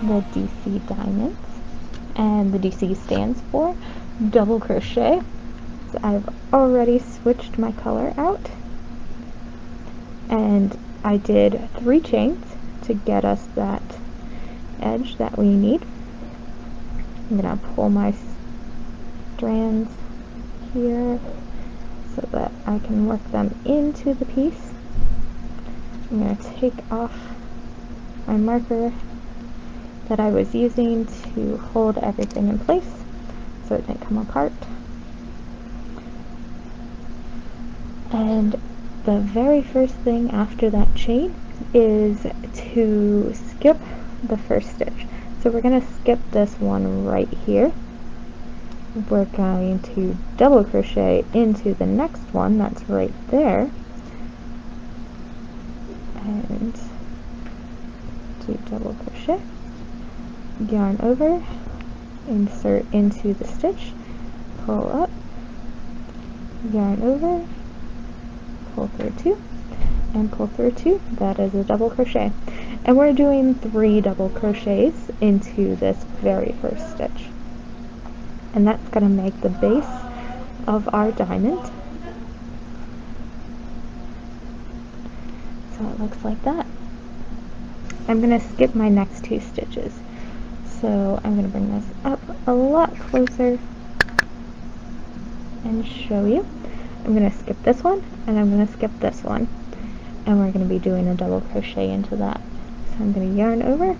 the DC diamonds, and the DC stands for double crochet. So I've already switched my color out, and I did 3 chains to get us that edge that we need. I'm going to pull my strands here so that I can work them into the piece. I'm going to take off my marker that I was using to hold everything in place so it didn't come apart. And the very first thing after that chain is to skip the first stitch. So we're going to skip this one right here. We're going to double crochet into the next one that's right there, and do double crochet, yarn over, insert into the stitch, pull up, yarn over, pull through 2, and pull through 2. That is a double crochet. And we're doing 3 double crochets into this very first stitch. And that's going to make the base of our diamond. So it looks like that. I'm going to skip my next 2 stitches. So I'm going to bring this up a lot closer and show you. I'm going to skip this one, and I'm going to skip this one. And we're going to be doing a double crochet into that. So I'm going to yarn over,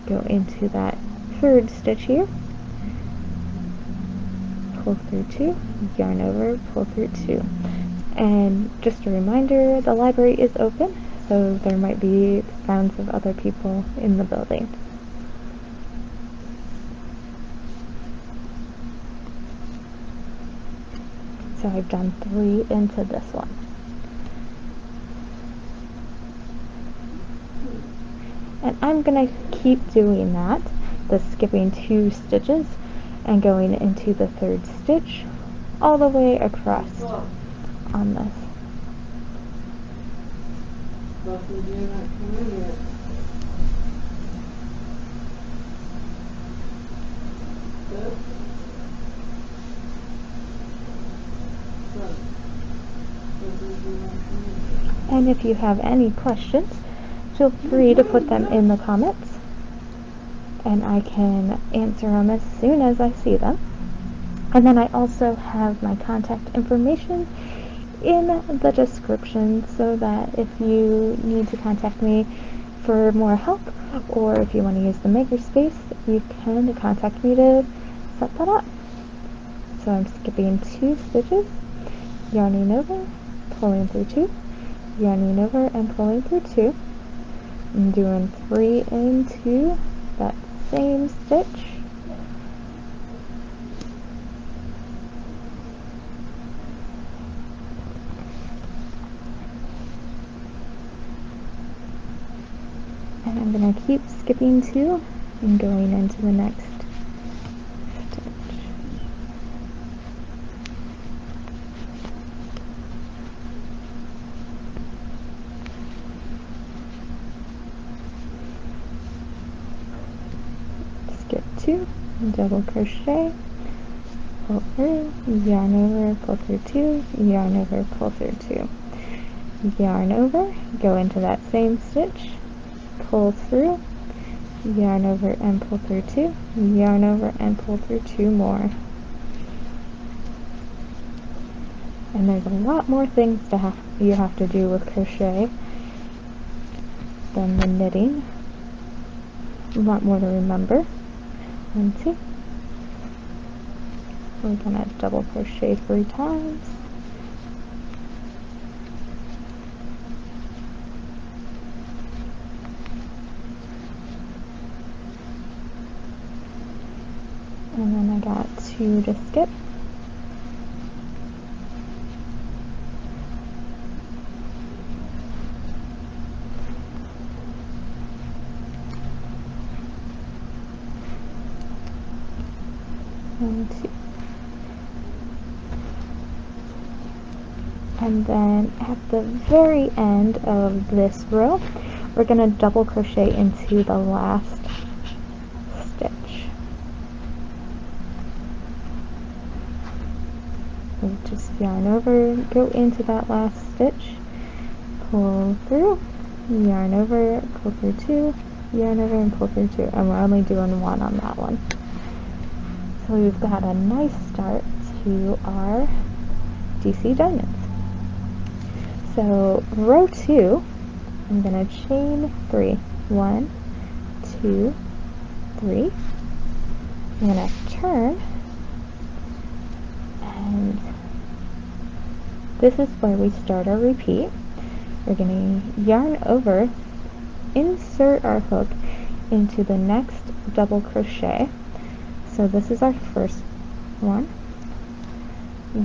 go into that 3rd stitch here, pull through 2, yarn over, pull through 2. And just a reminder, the library is open, so there might be sounds of other people in the building. So I've done 3 into this one. And I'm going to keep doing that, the skipping 2 stitches and going into the 3rd stitch all the way across on this. And if you have any questions, feel free to put them in the comments, and I can answer them as soon as I see them. And then I also have my contact information in the description, so that if you need to contact me for more help, or if you want to use the makerspace, you can contact me to set that up. So I'm skipping 2 stitches, yarning over, pulling through 2, yarning over and pulling through 2. I'm doing 3 into that same stitch. And I'm going to keep skipping 2 and going into the next stitch. Skip 2, double crochet, pull through, yarn over, pull through 2, yarn over, pull through 2. Yarn over, go into that same stitch, pull through, yarn over and pull through 2, yarn over and pull through 2 more. And there's a lot more things you have to do with crochet than the knitting. A lot more to remember. 1, 2. We're gonna double crochet 3 times. And then I got 2 to skip. And 2. And then at the very end of this row, we're going to double crochet into the last stitch. So just yarn over, go into that last stitch, pull through, yarn over, pull through 2, yarn over and pull through 2, and we're only doing 1 on that one. So we've got a nice start to our DC diamonds. So row 2, I'm going to chain 3. 1, 2, 3. I'm going to turn, and this is where we start our repeat. We're going to yarn over, insert our hook into the next double crochet. So this is our first one.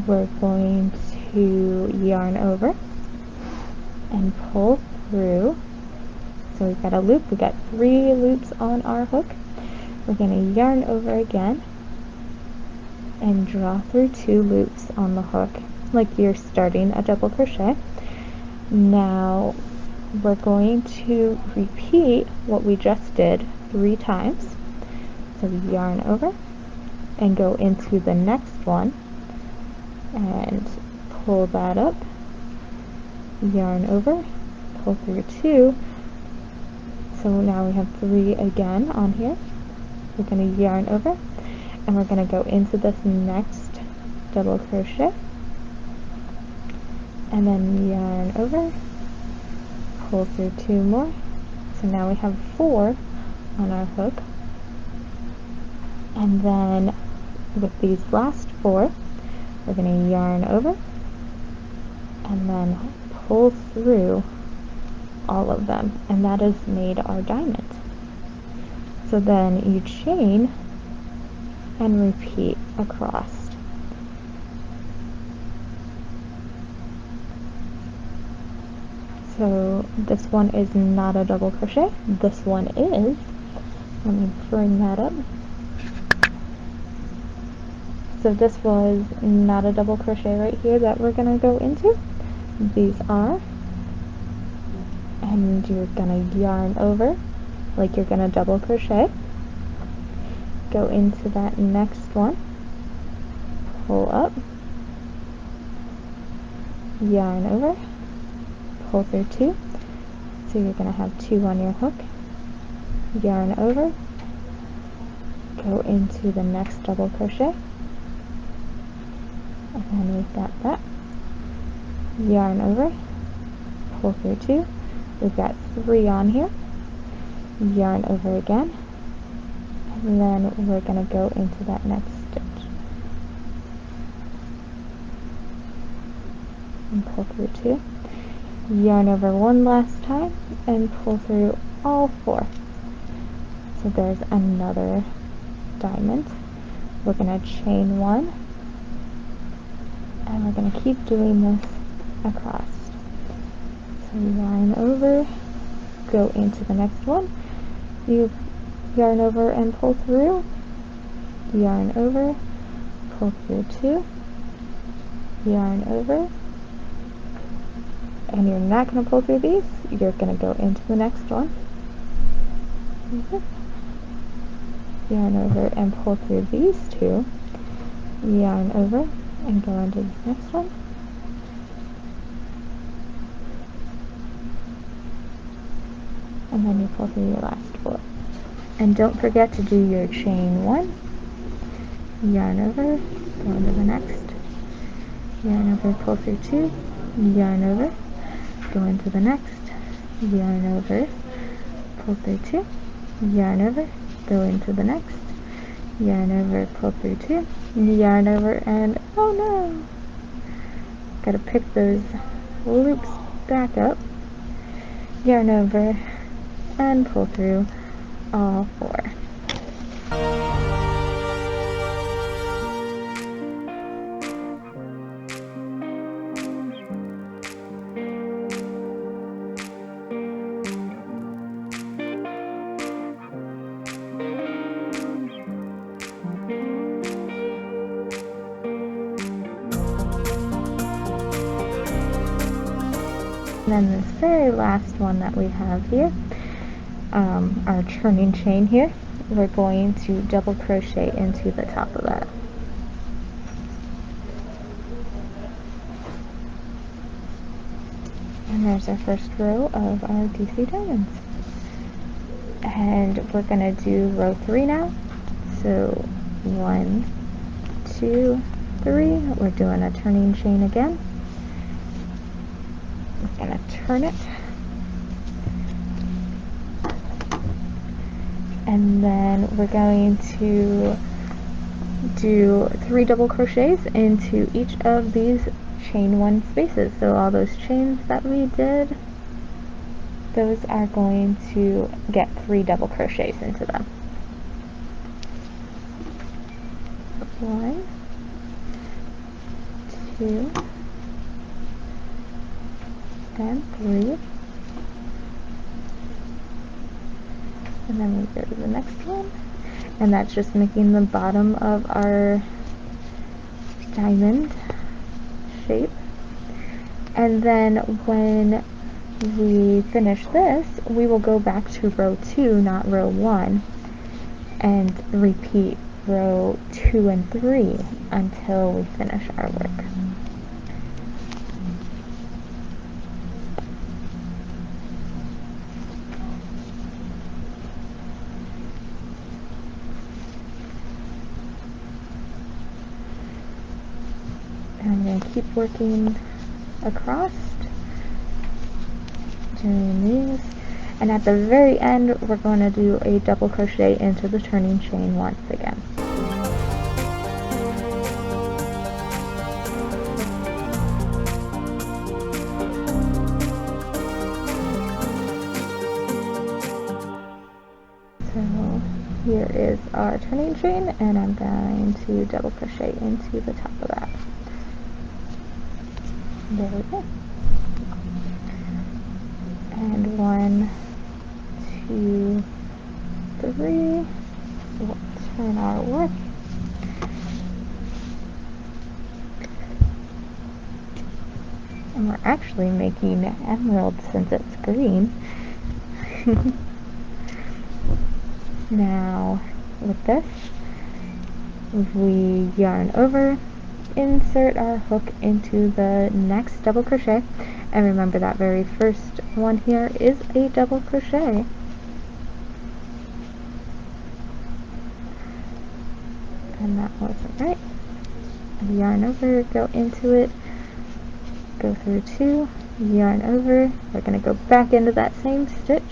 We're going to yarn over and pull through. So we've got a loop, we've got 3 loops on our hook. We're going to yarn over again and draw through 2 loops on the hook, like you're starting a double crochet. Now we're going to repeat what we just did 3 times. So yarn over and go into the next one and pull that up, yarn over, pull through 2. So now we have 3 again on here. We're going to yarn over and we're going to go into this next double crochet and then yarn over, pull through 2 more. So now we have 4 on our hook. And then with these last 4, we're going to yarn over and then pull through all of them, and that has made our diamond. So then you chain and repeat across. So this one is not a double crochet, this one is. Let me bring that up. So this was not a double crochet right here that we're going to go into. These are. And you're going to yarn over like you're going to double crochet. Go into that next one. Pull up. Yarn over. Pull through 2. So you're going to have 2 on your hook. Yarn over. Go into the next double crochet. And then we've got that. Yarn over, pull through 2. We've got 3 on here. Yarn over again. And then we're going to go into that next stitch. And pull through 2. Yarn over one last time and pull through all 4. So there's another diamond. We're going to chain 1. And we're going to keep doing this across. So yarn over, go into the next one. You yarn over and pull through. Yarn over, pull through 2. Yarn over. And you're not going to pull through these. You're going to go into the next one. Yarn over and pull through these 2. Yarn over and go into the next one. And then you pull through your last 4. And don't forget to do your chain 1. Yarn over, go into the next. Yarn over, pull through 2. Yarn over, go into the next. Yarn over, pull through 2. Yarn over, go into the next. Yarn over, pull through 2. Yarn over, and oh no! Gotta pick those loops back up. Yarn over and pull through all 4. And then this very last one that we have here, our turning chain here, we're going to double crochet into the top of that. And there's our first row of our DC diamonds. And we're going to do row 3 now. So 1, 2, 3. We're doing a turning chain again. We're going to turn it. And then we're going to do 3 double crochets into each of these chain 1 spaces. So all those chains that we did, those are going to get 3 double crochets into them. 1, 2, and 3. And then we go to the next one, and that's just making the bottom of our diamond shape. And then when we finish this, we will go back to row 2, not row 1, and repeat row 2 and 3 until we finish our work. I'm going to keep working across, doing these, and at the very end we're going to do a double crochet into the turning chain once again. So here is our turning chain, and I'm going to double crochet into the top of that. There we go. And 1, 2, 3. We'll turn our work. And we're actually making emerald since it's green. Now, with this, we yarn over, insert our hook into the next double crochet, and remember that very first one here is a double crochet. And that wasn't right. Yarn over, go into it, go through 2, yarn over, we're going to go back into that same stitch.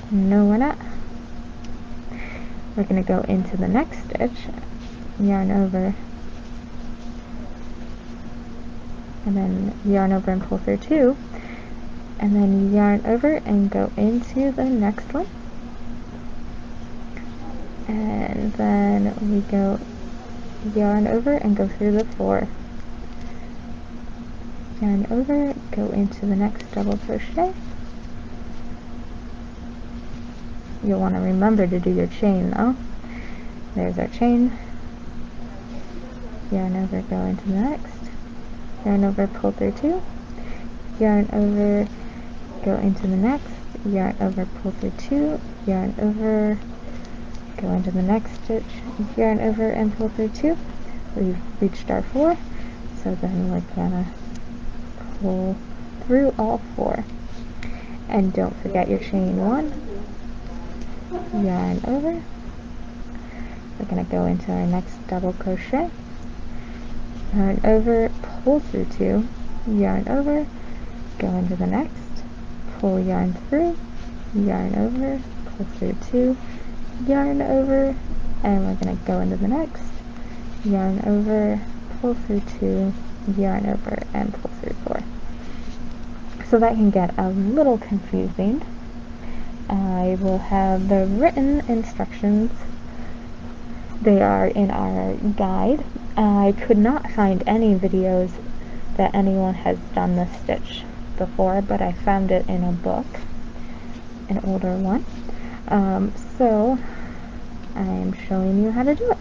No, we're not. We're going to go into the next stitch, yarn over, and then yarn over and pull through 2, and then yarn over and go into the next one, and then we go yarn over and go through the 4, yarn over, go into the next double crochet. You'll want to remember to do your chain though. There's our chain, yarn over, go into the next, yarn over, pull through 2, yarn over, go into the next, yarn over, pull through 2, yarn over, go into the next stitch, yarn over and pull through 2. We've reached our 4, so then we're gonna pull through all 4. And don't forget your chain 1, yarn over, we're gonna go into our next double crochet, yarn over, pull through 2, yarn over, go into the next, pull yarn through, yarn over, pull through 2, yarn over, and we're going to go into the next, yarn over, pull through 2, yarn over, and pull through 4. So that can get a little confusing. I will have the written instructions. They are in our guide. I could not find any videos that anyone has done this stitch before, but I found it in a book, an older one. So I'm showing you how to do it.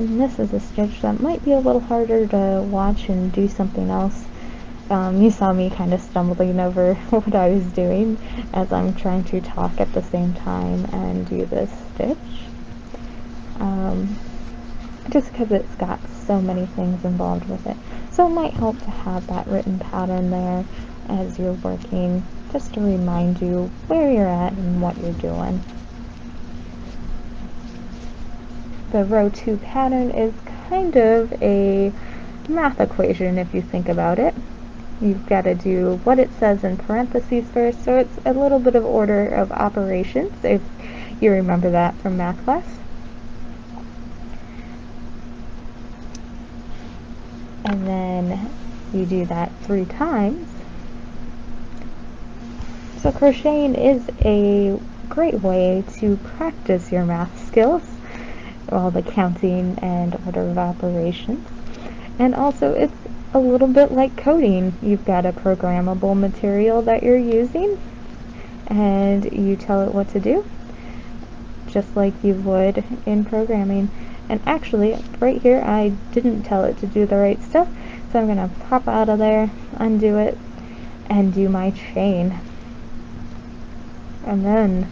And this is a stitch that might be a little harder to watch and do something else. You saw me kind of stumbling over what I was doing as I'm trying to talk at the same time and do this stitch. Just because it's got so many things involved with it. So it might help to have that written pattern there as you're working, just to remind you where you're at and what you're doing. The row 2 pattern is kind of a math equation if you think about it. You've got to do what it says in parentheses first, so it's a little bit of order of operations, if you remember that from math class. And then you do that 3 times. So crocheting is a great way to practice your math skills, all the counting and order of operations. And also it's a little bit like coding. You've got a programmable material that you're using and you tell it what to do, just like you would in programming. And actually, right here, I didn't tell it to do the right stuff, so I'm going to pop out of there, undo it, and do my chain. And then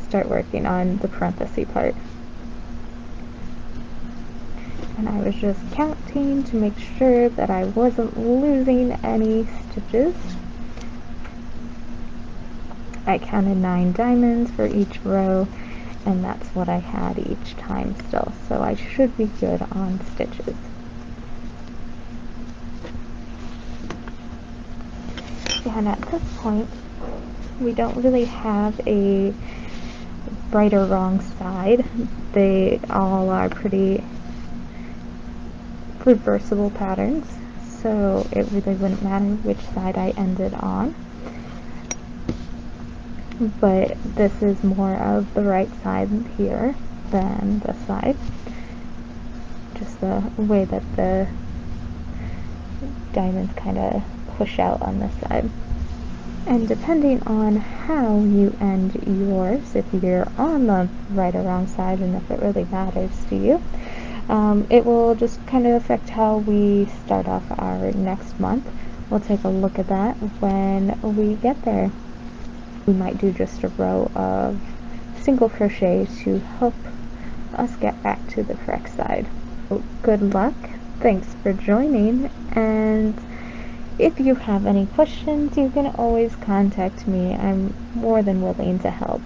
start working on the parenthesis part. And I was just counting to make sure that I wasn't losing any stitches. I counted 9 diamonds for each row, and that's what I had each time still, so I should be good on stitches. And at this point, we don't really have a right or wrong side. They all are pretty reversible patterns, so it really wouldn't matter which side I ended on. But this is more of the right side here than this side. Just the way that the diamonds kind of push out on this side. And depending on how you end yours, if you're on the right or wrong side and if it really matters to you, it will just kind of affect how we start off our next month. We'll take a look at that when we get there. We might do just a row of single crochet to help us get back to the correct side. So good luck, thanks for joining, and if you have any questions, you can always contact me. I'm more than willing to help.